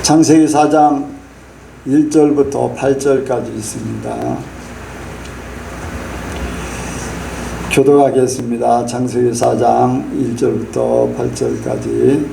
창세기 4장 1절부터 8절까지 있습니다. 교독하겠습니다. 창세기 4장 1절부터 8절까지.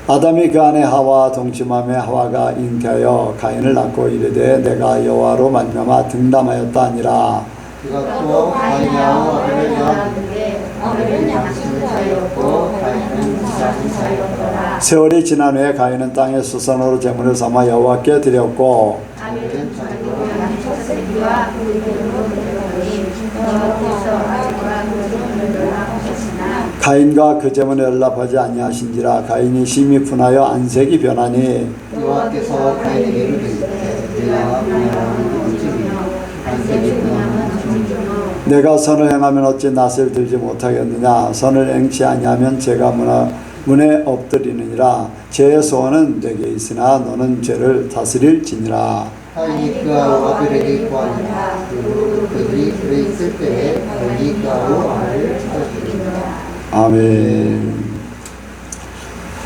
아담이 그 아내 하와 동침하며 하와가 잉태하여 가인을 낳고 이르되 내가 여호와로 말미암아 등담하였다 하니라. 그가 또 가인하고 아벨을 낳았는데 아벨은 양심을 자였고 가인은 무장을 자였더라. 세월이 지난 후에 가인은 땅의 수산으로 제물을 삼아 여호와께 드렸고 아벨은 자기로 양첫 새끼와 그 이름으로 드렸더니 여호와께서 아벨과 그 제물을 연락하셨으나 가인과 그 제물을 연락하지 아니하신지라. 가인이 심히 분하여 안색이 변하니 여호와께서 가인에게 이르시되 내가 분하여는 어찌며 안색이 분하면 어찌며 내가 선을 행하면 어찌 낯을 들지 못하겠느냐. 선을 행치 아니하면 제가 문에 엎드리느니라. 죄의 소원은 내게 있으나 너는 죄를 다스릴지니라. 가인이 그하고 아벨에게 구하니라. 그리고 그들이 그에 있을 때에 가인이 그하고 아벨을 찾아주니라. 아멘.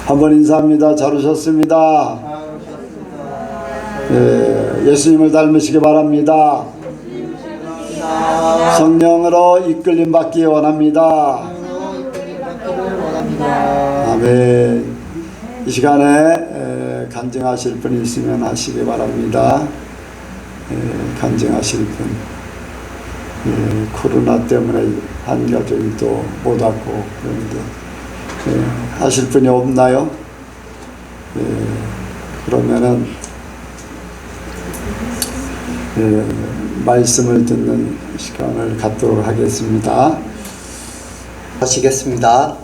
한번 인사합니다. 잘 오셨습니다. 예수님을 닮으시기 바랍니다. 성령으로 이끌림 받기 원합니다. 아멘. 이 시간에 간증하실 분이 있으면 하시기 바랍니다. 간증하실 분. 코로나 때문에 한 가족이 또 못 왔고 그런데 하실 분이 없나요? 그러면은 말씀을 듣는 시간을 갖도록 하겠습니다. 하시겠습니다.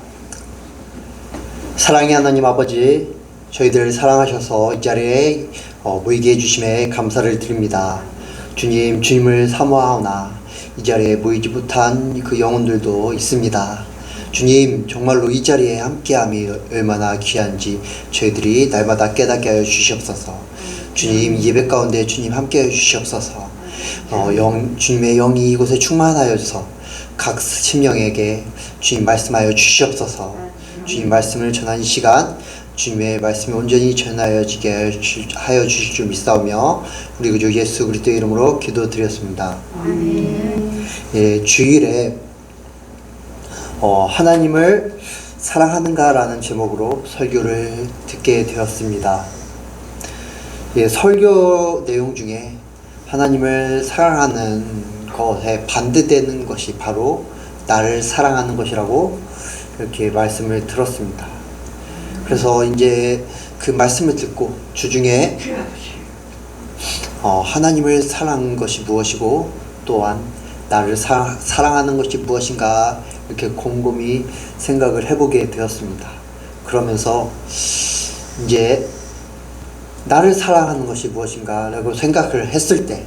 사랑의 하나님 아버지, 저희들을 사랑하셔서 이 자리에 모이게 해주심에 감사를 드립니다. 주님, 주님을 사모하오나 이 자리에 모이지 못한 그 영혼들도 있습니다. 주님, 정말로 이 자리에 함께함이 얼마나 귀한지 저희들이 날마다 깨닫게 하여 주시옵소서. 주님, 예배 가운데 주님 함께하여 주시옵소서. 주님의 영이 이곳에 충만하여서 각 심령에게 주님 말씀하여 주시옵소서. 주님 말씀을 전하는 시간 주님의 말씀이 온전히 전하여지게 하여 주실 줄 믿사오며 우리 구주 예수 그리스도의 이름으로 기도드렸습니다. 주일에 하나님을 사랑하는가라는 제목으로 설교를 듣게 되었습니다. 설교 내용 중에 하나님을 사랑하는 것에 반대되는 것이 바로 나를 사랑하는 것이라고 이렇게 말씀을 들었습니다. 그래서 이제 그 말씀을 듣고 주중에 하나님을 사랑하는 것이 무엇이고 또한 나를 사랑하는 것이 무엇인가 이렇게 곰곰이 생각을 해보게 되었습니다. 그러면서 이제 나를 사랑하는 것이 무엇인가 라고 생각을 했을 때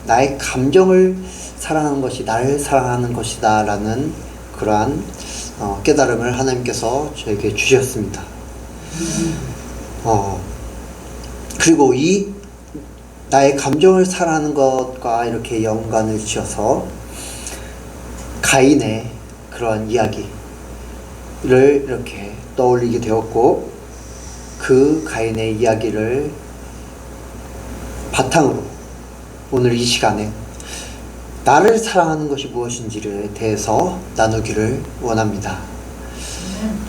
나의 감정을 사랑하는 것이 나를 사랑하는 것이다 라는 그러한 깨달음을 하나님께서 저에게 주셨습니다. 그리고 이 나의 감정을 사랑하는 것과 이렇게 연관을 지어서 가인의 그러한 이야기를 이렇게 떠올리게 되었고 그 가인의 이야기를 바탕으로 오늘 이 시간에 나를 사랑하는 것이 무엇인지에 대해서 나누기를 원합니다.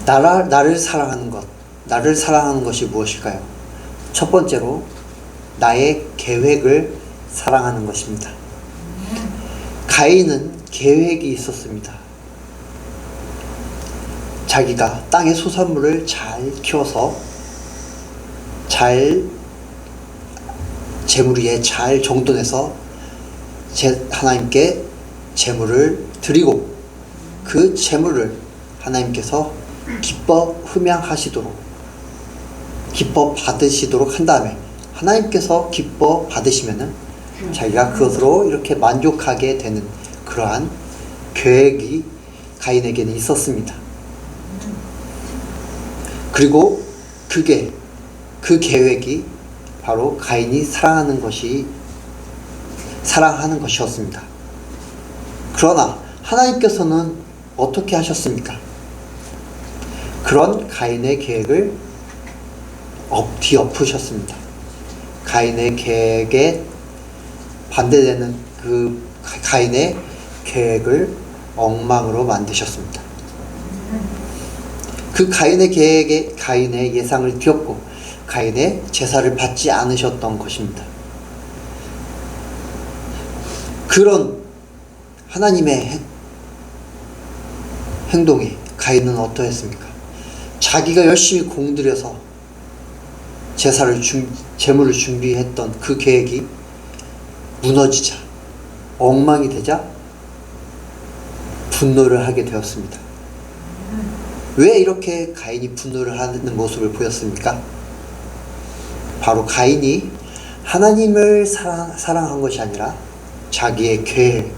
나를 사랑하는 것, 나를 사랑하는 것이 무엇일까요? 첫 번째로 나의 계획을 사랑하는 것입니다. 가인은 계획이 있었습니다. 자기가 땅의 소산물을 잘 키워서 잘 재물 위에 잘 정돈해서 하나님께 재물을 드리고 그 재물을 하나님께서 기뻐 흠양하시도록 기뻐 받으시도록 한 다음에 하나님께서 기뻐 받으시면은 자기가 그것으로 이렇게 만족하게 되는 그러한 계획이 가인에게는 있었습니다. 그리고 그 계획이 바로 가인이 사랑하는 것이었습니다. 그러나 하나님께서는 어떻게 하셨습니까? 그런 가인의 계획을 뒤엎으셨습니다. 가인의 계획에 반대되는 그 가인의 계획을 엉망으로 만드셨습니다. 그 가인의 계획에 가인의 예상을 뒤엎고 가인의 제사를 받지 않으셨던 것입니다. 그런 하나님의 행동에 가인은 어떠했습니까? 자기가 열심히 공들여서 제물을 준비했던 그 계획이 무너지자, 엉망이 되자 분노를 하게 되었습니다. 왜 이렇게 가인이 분노를 하는 모습을 보였습니까? 바로 가인이 하나님을 사랑한 것이 아니라 자기의 계획,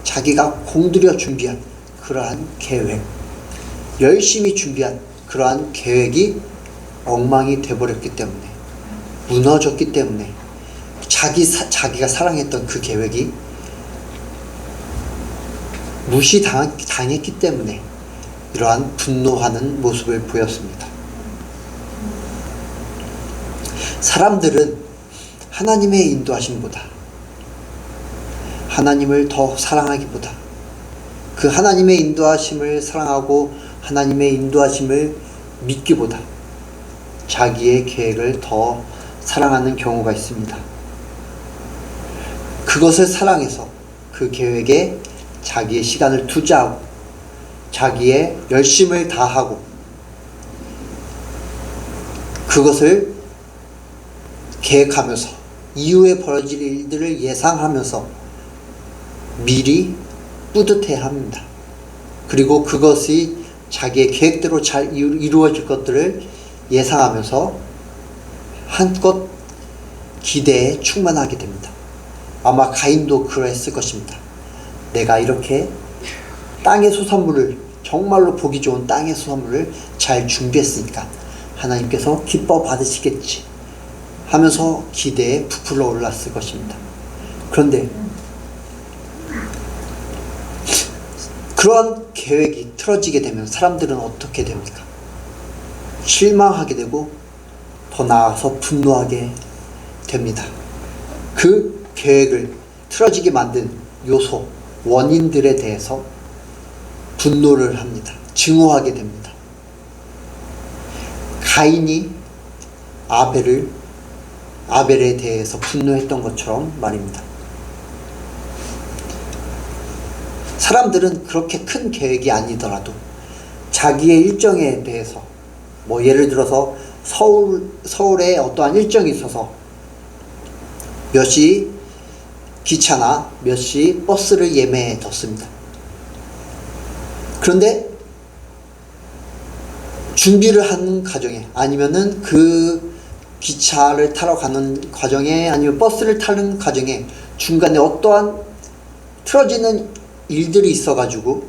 자기가 공들여 준비한 그러한 계획, 열심히 준비한 그러한 계획이 엉망이 되어버렸기 때문에, 무너졌기 때문에, 자기가 사랑했던 그 계획이 무시당했기 때문에 이러한 분노하는 모습을 보였습니다. 사람들은 하나님의 인도하심보다, 하나님을 더 사랑하기보다, 그 하나님의 인도하심을 사랑하고 하나님의 인도하심을 믿기보다 자기의 계획을 더 사랑하는 경우가 있습니다. 그것을 사랑해서 그 계획에 자기의 시간을 투자하고 자기의 열심을 다하고 그것을 계획하면서 이후에 벌어질 일들을 예상하면서 미리 뿌듯해합니다. 그리고 그것이 자기의 계획대로 잘 이루어질 것들을 예상하면서 한껏 기대에 충만하게 됩니다. 아마 가인도 그러했을 것입니다. 내가 이렇게 땅의 수산물을, 정말로 보기 좋은 땅의 수산물을 잘 준비했으니까 하나님께서 기뻐 받으시겠지 하면서 기대에 부풀어 올랐을 것입니다. 그런데 그러한 계획이 틀어지게 되면 사람들은 어떻게 됩니까? 실망하게 되고 더 나아가서 분노하게 됩니다. 그 계획을 틀어지게 만든 요소, 원인들에 대해서 분노를 합니다. 증오하게 됩니다. 가인이 아벨에 대해서 분노했던 것처럼 말입니다. 사람들은 그렇게 큰 계획이 아니더라도 자기의 일정에 대해서, 뭐 예를 들어서 서울에 어떠한 일정이 있어서 몇 시 기차나 몇 시 버스를 예매해 뒀습니다. 그런데 준비를 하는 과정에, 아니면은 그 기차를 타러 가는 과정에, 아니면 버스를 타는 과정에 중간에 어떠한 틀어지는 일들이 있어가지고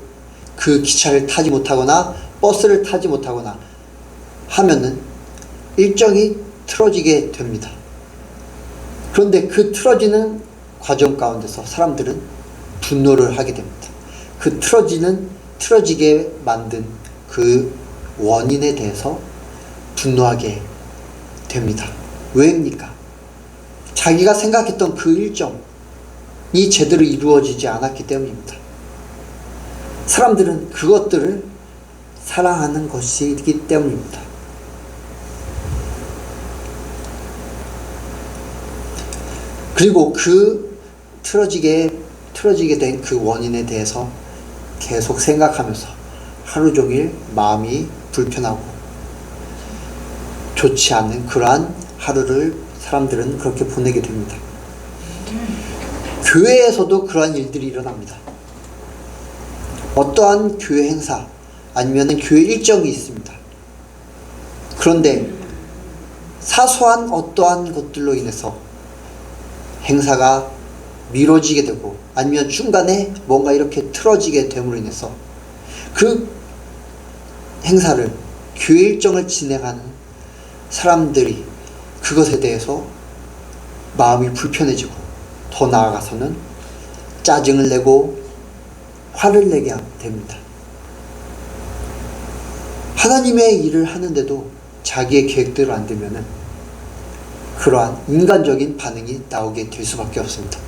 그 기차를 타지 못하거나 버스를 타지 못하거나 하면은 일정이 틀어지게 됩니다. 그런데 그 틀어지는 과정 가운데서 사람들은 분노를 하게 됩니다. 그 틀어지게 만든 그 원인에 대해서 분노하게 됩니다. 왜입니까? 자기가 생각했던 그 일정이 제대로 이루어지지 않았기 때문입니다. 사람들은 그것들을 사랑하는 것이기 때문입니다. 그리고 그 틀어지게 된 그 원인에 대해서 계속 생각하면서 하루 종일 마음이 불편하고 좋지 않은 그러한 하루를 사람들은 그렇게 보내게 됩니다. 교회에서도 그러한 일들이 일어납니다. 어떠한 교회 행사 아니면 교회 일정이 있습니다. 그런데 사소한 어떠한 것들로 인해서 행사가 미뤄지게 되고 아니면 중간에 뭔가 이렇게 틀어지게 됨으로 인해서 그 행사를, 교회 일정을 진행하는 사람들이 그것에 대해서 마음이 불편해지고 더 나아가서는 짜증을 내고 화를 내게 됩니다. 하나님의 일을 하는데도 자기의 계획대로 안 되면은 그러한 인간적인 반응이 나오게 될 수밖에 없습니다.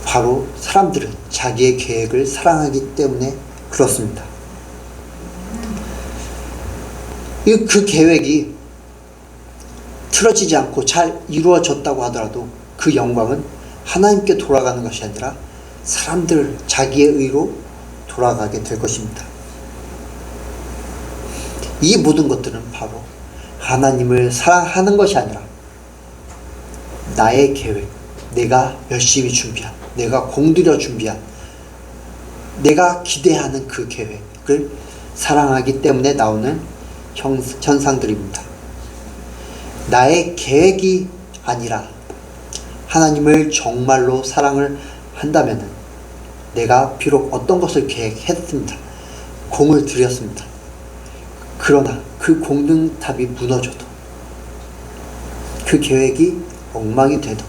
바로 사람들은 자기의 계획을 사랑하기 때문에 그렇습니다. 그 계획이 틀어지지 않고 잘 이루어졌다고 하더라도 그 영광은 하나님께 돌아가는 것이 아니라 사람들 자기의 의로 돌아가게 될 것입니다. 이 모든 것들은 바로 하나님을 사랑하는 것이 아니라 나의 계획, 내가 열심히 준비한, 내가 공들여 준비한, 내가 기대하는 그 계획을 사랑하기 때문에 나오는 현상들입니다. 나의 계획이 아니라 하나님을 정말로 사랑을 한다면 내가 비록 어떤 것을 계획했습니다. 공을 들였습니다. 그러나 그 공든탑이 무너져도 그 계획이 엉망이 돼도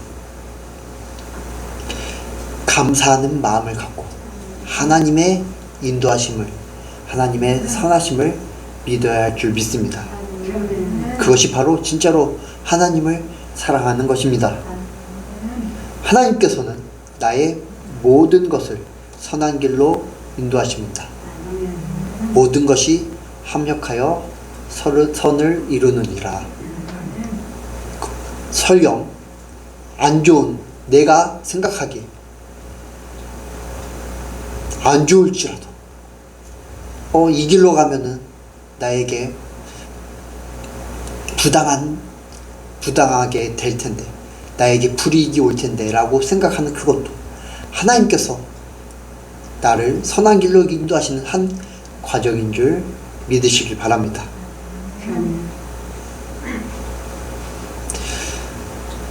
감사하는 마음을 갖고 하나님의 인도하심을, 하나님의 선하심을 믿어야 할 줄 믿습니다. 그것이 바로 진짜로 하나님을 사랑하는 것입니다. 하나님께서는 나의 모든 것을 선한 길로 인도하십니다. 모든 것이 합력하여 선을 이루느니라. 설령 안 좋은, 내가 생각하기에 안 좋을지라도 이 길로 가면은 나에게 부당하게 될 텐데, 나에게 불이익이 올 텐데 라고 생각하는 그것도 하나님께서 나를 선한 길로 인도하시는 한 과정인 줄 믿으시길 바랍니다.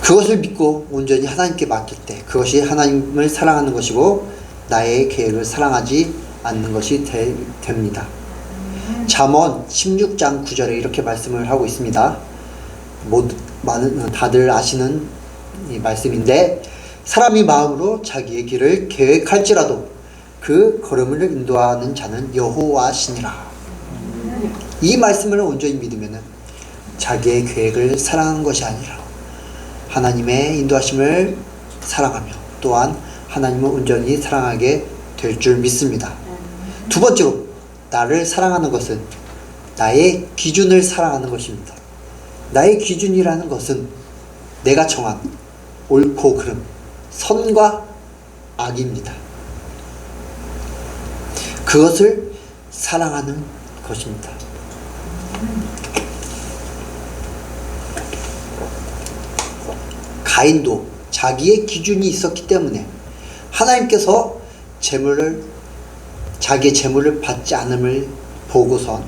그것을 믿고 온전히 하나님께 맡길 때 그것이 하나님을 사랑하는 것이고 나의 계획을 사랑하지 않는 것이 됩니다. 잠언 16장 9절에 이렇게 말씀을 하고 있습니다. 다들 아시는 이 말씀인데, 사람이 마음으로 자기의 길을 계획할지라도 그 걸음을 인도하는 자는 여호와시니라. 이 말씀을 온전히 믿으면 자기의 계획을 사랑하는 것이 아니라 하나님의 인도하심을 사랑하며 또한 하나님을 온전히 사랑하게 될 줄 믿습니다. 두 번째로, 나를 사랑하는 것은 나의 기준을 사랑하는 것입니다. 나의 기준이라는 것은 내가 정한 옳고 그름, 선과 악입니다. 그것을 사랑하는 것입니다. 가인도 자기의 기준이 있었기 때문에 하나님께서 자기의 재물을 받지 않음을 보고선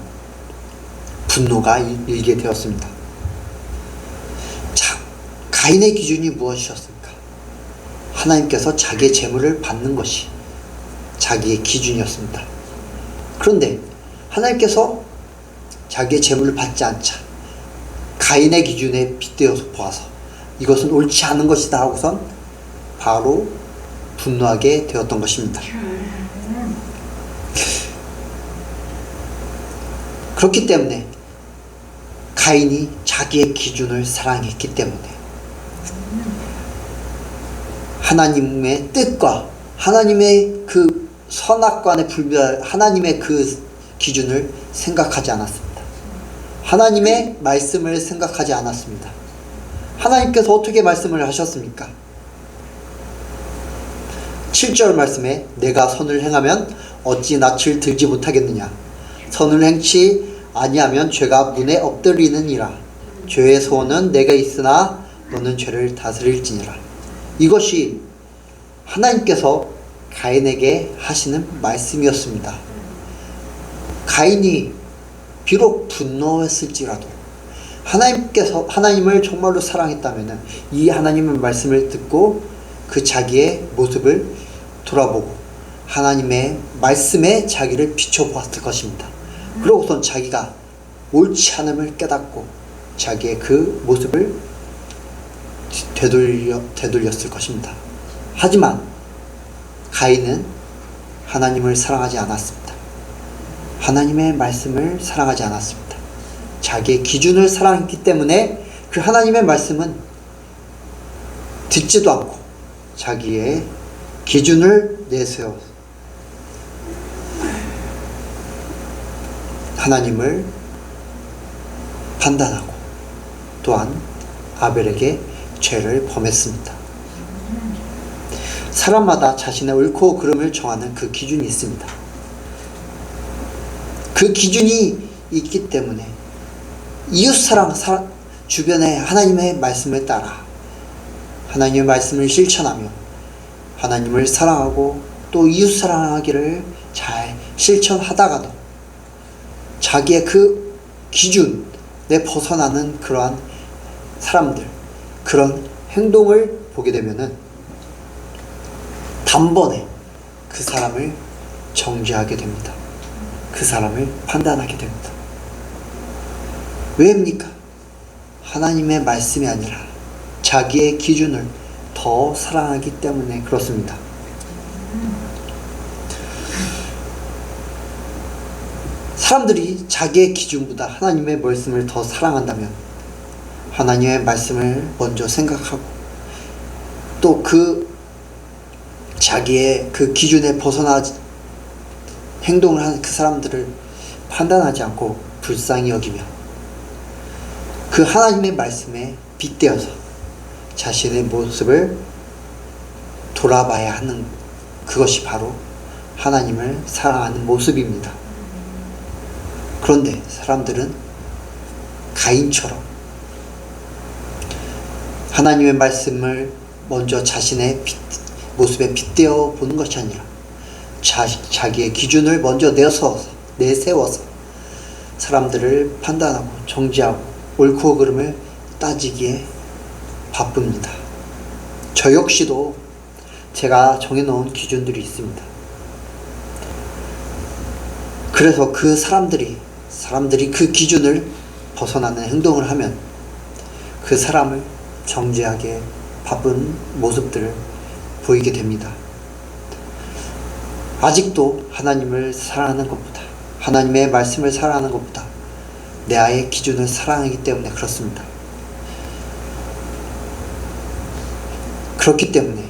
분노가 일게 되었습니다. 자, 가인의 기준이 무엇이었습니까? 하나님께서 자기의 재물을 받는 것이 자기의 기준이었습니다. 그런데 하나님께서 자기의 재물을 받지 않자 가인의 기준에 빗대어서 보아서 이것은 옳지 않은 것이다 하고선 바로 분노하게 되었던 것입니다. 그렇기 때문에 가인이 자기의 기준을 사랑했기 때문에 하나님의 뜻과 하나님의 그 선악관에 불비할 하나님의 그 기준을 생각하지 않았습니다. 하나님의 말씀을 생각하지 않았습니다. 하나님께서 어떻게 말씀을 하셨습니까? 7절 말씀에 내가 선을 행하면 어찌 낯을 들지 못하겠느냐, 선을 행치 아니하면 죄가 문에 엎드리느니라. 죄의 소원은 내가 있으나 너는 죄를 다스릴지니라. 이것이 하나님께서 가인에게 하시는 말씀이었습니다. 가인이 비록 분노했을지라도 하나님을 정말로 사랑했다면 이 하나님의 말씀을 듣고 그 자기의 모습을 돌아보고 하나님의 말씀에 자기를 비춰보았을 것입니다. 그러고선 자기가 옳지 않음을 깨닫고 자기의 그 모습을 되돌렸을 것입니다. 하지만 가인은 하나님을 사랑하지 않았습니다. 하나님의 말씀을 사랑하지 않았습니다. 자기의 기준을 사랑했기 때문에 그 하나님의 말씀은 듣지도 않고 자기의 기준을 내세워 하나님을 판단하고 또한 아벨에게 죄를 범했습니다. 사람마다 자신의 옳고 그름을 정하는 그 기준이 있습니다. 그 기준이 있기 때문에 이웃사랑, 주변에 하나님의 말씀을 따라 하나님의 말씀을 실천하며 하나님을 사랑하고 또 이웃사랑하기를 잘 실천하다가도 자기의 그 기준에 벗어나는 그러한 사람들, 그런 행동을 보게 되면은 단번에 그 사람을 정죄하게 됩니다. 그 사람을 판단하게 됩니다. 왜입니까? 하나님의 말씀이 아니라 자기의 기준을 더 사랑하기 때문에 그렇습니다. 사람들이 자기의 기준보다 하나님의 말씀을 더 사랑한다면 하나님의 말씀을 먼저 생각하고 또 그 자기의 그 기준에 벗어나 행동을 하는 그 사람들을 판단하지 않고 불쌍히 여기며 그 하나님의 말씀에 빗대어서 자신의 모습을 돌아봐야 하는 그것이 바로 하나님을 사랑하는 모습입니다. 그런데 사람들은 가인처럼 하나님의 말씀을 먼저 자신의 모습에 빗대어 보는 것이 아니라 자기의 기준을 먼저 내세워서 사람들을 판단하고 정죄하고 옳고 그름을 따지기에 바쁩니다. 저 역시도 제가 정해놓은 기준들이 있습니다. 그래서 그 사람들이 그 기준을 벗어나는 행동을 하면 그 사람을 정죄하게 바쁜 모습들을 보이게 됩니다. 아직도 하나님을 사랑하는 것보다 하나님의 말씀을 사랑하는 것보다 내 아이의 기준을 사랑하기 때문에 그렇습니다. 그렇기 때문에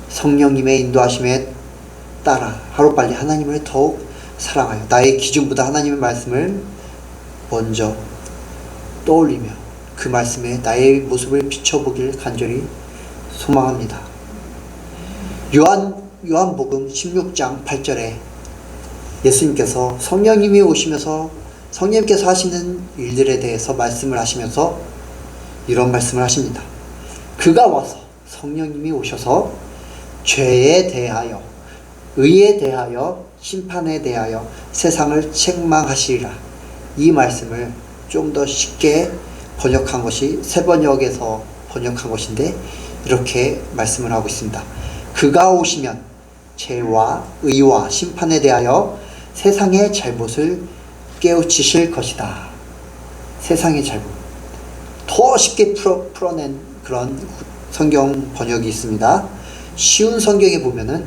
성령님의 인도하심에 따라 하루빨리 하나님을 더욱 사랑하여 나의 기준보다 하나님의 말씀을 먼저 떠올리며 그 말씀에 나의 모습을 비춰보길 간절히 소망합니다. 요한복음 16장 8절에 예수님께서 성령님이 오시면서 성령님께서 하시는 일들에 대해서 말씀을 하시면서 이런 말씀을 하십니다. 그가 와서 성령님이 오셔서 죄에 대하여 의에 대하여 심판에 대하여 세상을 책망하시리라. 이 말씀을 좀 더 쉽게 번역한 것이 새번역에서 번역한 것인데 이렇게 말씀을 하고 있습니다. 그가 오시면 죄와 의와 심판에 대하여 세상의 잘못을 깨우치실 것이다. 세상의 잘못. 더 쉽게 풀어낸 그런 성경 번역이 있습니다. 쉬운 성경에 보면은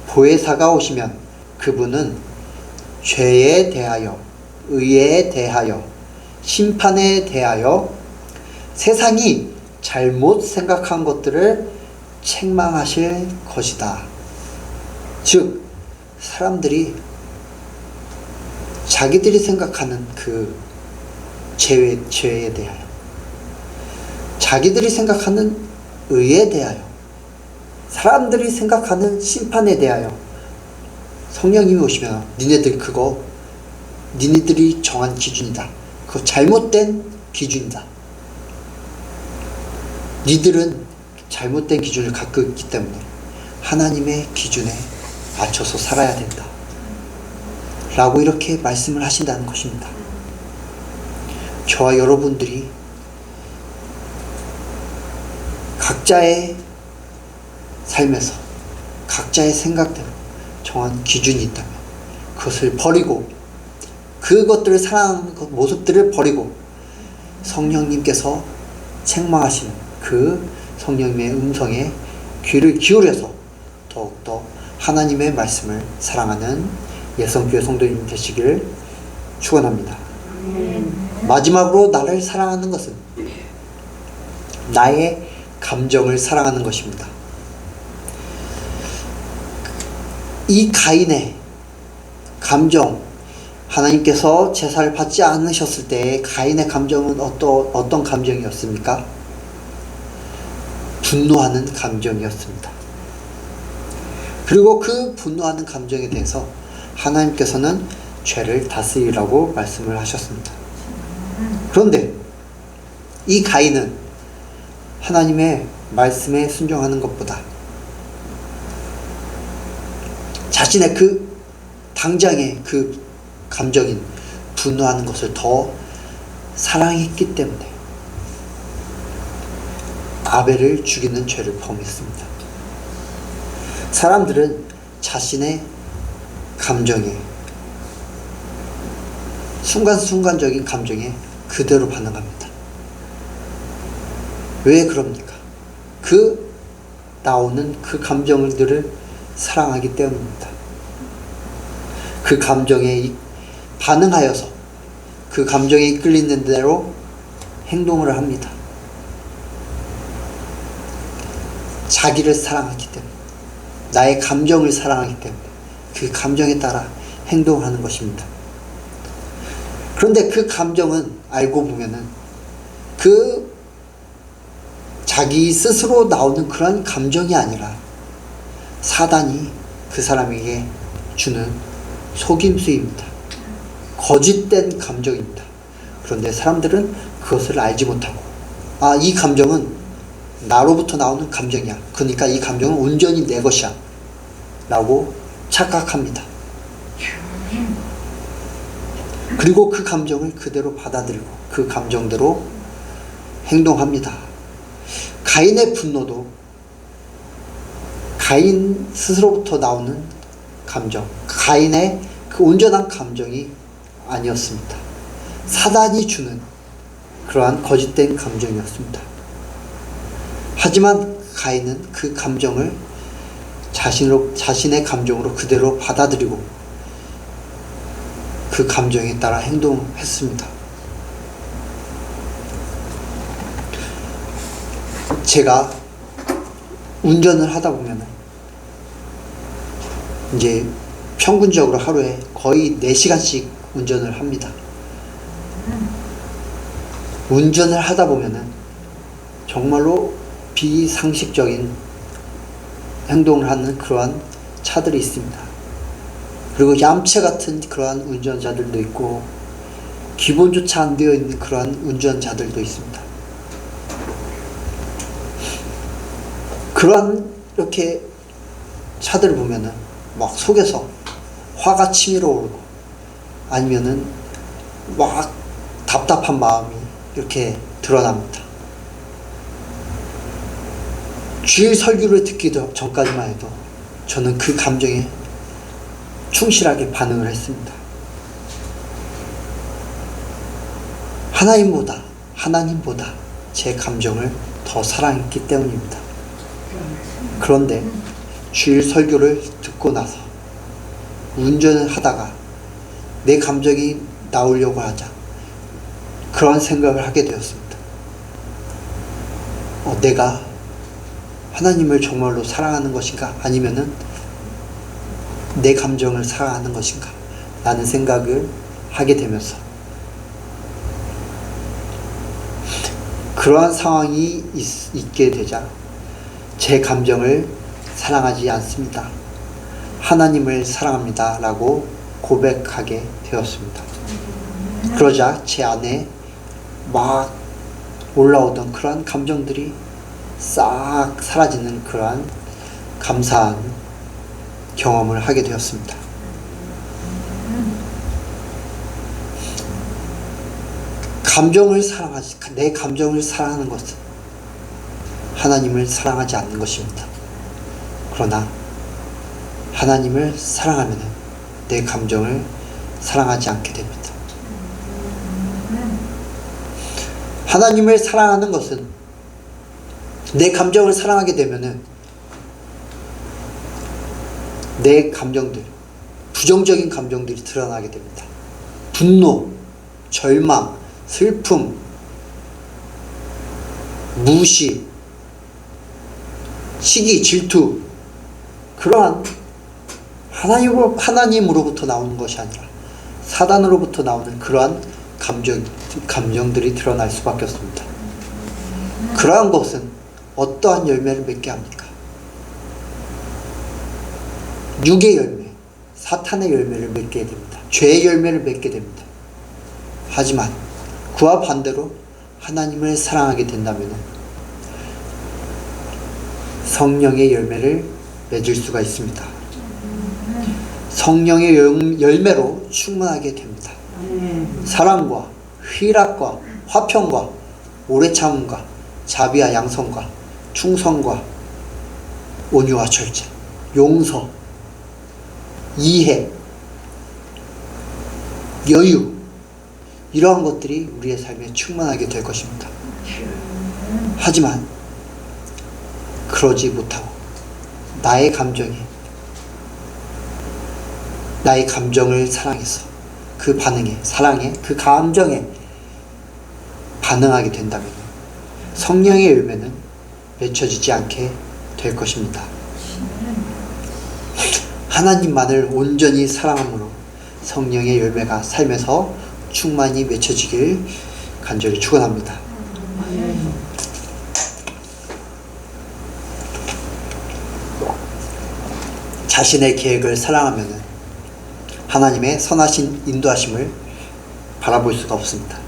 보혜사가 오시면 그분은 죄에 대하여 의에 대하여 심판에 대하여 세상이 잘못 생각한 것들을 책망하실 것이다. 즉 사람들이 자기들이 생각하는 그 죄에 대하여 자기들이 생각하는 의에 대하여 사람들이 생각하는 심판에 대하여 성령님이 오시면 니네들이 정한 기준이다. 그거 잘못된 기준이다. 니들은 잘못된 기준을 갖고 있기 때문에 하나님의 기준에 맞춰서 살아야 된다. 라고 이렇게 말씀을 하신다는 것입니다. 저와 여러분들이 각자의 삶에서 각자의 생각대로 정한 기준이 있다면 그것을 버리고 그것들을 사랑하는 모습들을 버리고 성령님께서 책망하시는 그 성령님의 음성에 귀를 기울여서 더욱더 하나님의 말씀을 사랑하는 예성교회 성도님 되시길 축원합니다. 마지막으로 나를 사랑하는 것은 나의 감정을 사랑하는 것입니다. 이 가인의 감정, 하나님께서 제사를 받지 않으셨을 때 가인의 감정은 어떤 감정이었습니까? 분노하는 감정이었습니다. 그리고 그 분노하는 감정에 대해서 하나님께서는 죄를 다스리라고 말씀을 하셨습니다. 그런데 이 가인은 하나님의 말씀에 순종하는 것보다 자신의 그 당장의 그 감정인 분노하는 것을 더 사랑했기 때문에 아벨을 죽이는 죄를 범했습니다. 사람들은 자신의 감정에, 순간순간적인 감정에 그대로 반응합니다. 왜 그럽니까? 나오는 그 감정들을 사랑하기 때문입니다. 그 감정에 반응하여서 그 감정에 이끌리는 대로 행동을 합니다. 자기를 사랑하기 때문에, 나의 감정을 사랑하기 때문에 그 감정에 따라 행동하는 것입니다. 그런데 그 감정은 알고 보면은 자기 스스로 나오는 그런 감정이 아니라 사단이 그 사람에게 주는 속임수입니다. 거짓된 감정입니다. 그런데 사람들은 그것을 알지 못하고, 이 감정은 나로부터 나오는 감정이야, 그러니까 이 감정은 온전히 내 것이야 라고 착각합니다. 그리고 그 감정을 그대로 받아들이고 그 감정대로 행동합니다. 가인의 분노도 가인 스스로부터 나오는 감정, 가인의 그 온전한 감정이 아니었습니다. 사단이 주는 그러한 거짓된 감정이었습니다. 하지만 가인은 그 감정을 자신의 감정으로 그대로 받아들이고 그 감정에 따라 행동했습니다. 제가 운전을 하다 보면 이제 평균적으로 하루에 거의 4시간씩 운전을 합니다. 운전을 하다 보면 정말로 비상식적인 행동을 하는 그러한 차들이 있습니다. 그리고 얌체 같은 그러한 운전자들도 있고 기본조차 안 되어 있는 그러한 운전자들도 있습니다. 그러한 이렇게 차들을 보면은 막 속에서 화가 치밀어 오르고 아니면은 막 답답한 마음이 이렇게 드러납니다. 주일 설교를 듣기 전까지만 해도 저는 그 감정에 충실하게 반응을 했습니다. 하나님보다 제 감정을 더 사랑했기 때문입니다. 그런데 주일 설교를 듣고 나서 운전을 하다가 내 감정이 나오려고 하자 그런 생각을 하게 되었습니다. 내가 하나님을 정말로 사랑하는 것인가, 아니면은 내 감정을 사랑하는 것인가 라는 생각을 하게 되면서 그러한 상황이 있게 되자 제 감정을 사랑하지 않습니다. 하나님을 사랑합니다 라고 고백하게 되었습니다. 그러자 제 안에 막 올라오던 그러한 감정들이 싹 사라지는 그러한 감사한 경험을 하게 되었습니다. 내 감정을 사랑하는 것은 하나님을 사랑하지 않는 것입니다. 그러나 하나님을 사랑하면 내 감정을 사랑하지 않게 됩니다. 하나님을 사랑하는 것은 내 감정을 사랑하게 되면은 내 감정들, 부정적인 감정들이 드러나게 됩니다. 분노, 절망, 슬픔, 무시, 시기, 질투, 그러한 하나님으로부터 나오는 것이 아니라 사단으로부터 나오는 그러한 감정들이 드러날 수밖에 없습니다. 그러한 것은 어떠한 열매를 맺게 합니까? 육의 열매, 사탄의 열매를 맺게 됩니다. 죄의 열매를 맺게 됩니다. 하지만 그와 반대로 하나님을 사랑하게 된다면 성령의 열매를 맺을 수가 있습니다. 성령의 열매로 충만하게 됩니다. 사랑과 희락과 화평과 오래 참음과 자비와 양성과 충성과 온유와 절제, 용서, 이해, 여유, 이러한 것들이 우리의 삶에 충만하게 될 것입니다. 하지만 그러지 못하고 나의 감정을 사랑해서 그 반응에, 사랑에, 그 감정에 반응하게 된다면 성령의 열매는 맺혀지지 않게 될 것입니다. 하나님만을 온전히 사랑함으로 성령의 열매가 삶에서 충만히 맺혀지길 간절히 축원합니다. 자신의 계획을 사랑하면 하나님의 선하신 인도하심을 바라볼 수가 없습니다.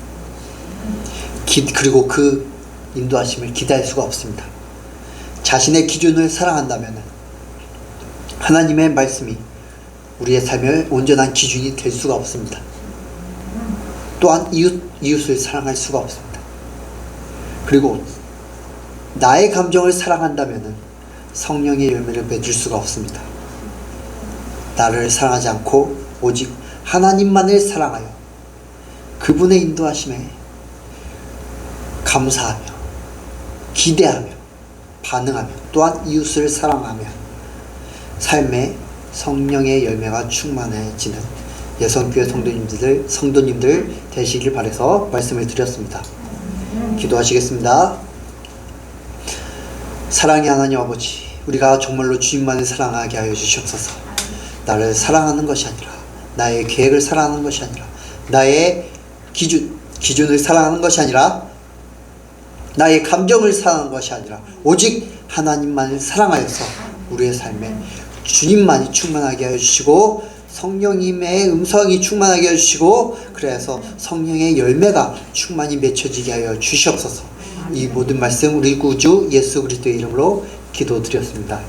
그리고 그 인도하심을 기다릴 수가 없습니다. 자신의 기준을 사랑한다면 하나님의 말씀이 우리의 삶의 온전한 기준이 될 수가 없습니다. 또한 이웃을 사랑할 수가 없습니다. 그리고 나의 감정을 사랑한다면 성령의 열매를 맺을 수가 없습니다. 나를 사랑하지 않고 오직 하나님만을 사랑하여 그분의 인도하심에 감사하며 기대하며 반응하며 또한 이웃을 사랑하며 삶에 성령의 열매가 충만해지는 예성교회 성도님들 되시길 바라서 말씀을 드렸습니다. 기도하시겠습니다. 사랑의 하나님 아버지, 우리가 정말로 주님만을 사랑하게 하여 주시옵소서. 나를 사랑하는 것이 아니라, 나의 계획을 사랑하는 것이 아니라, 나의 기준을 사랑하는 것이 아니라, 나의 감정을 사랑하는 것이 아니라 오직 하나님만을 사랑하여서 우리의 삶에 주님만이 충만하게 하여 주시고 성령님의 음성이 충만하게 하여 주시고 그래서 성령의 열매가 충만히 맺혀지게 하여 주시옵소서. 이 모든 말씀 우리 구주 예수 그리스도의 이름으로 기도드렸습니다.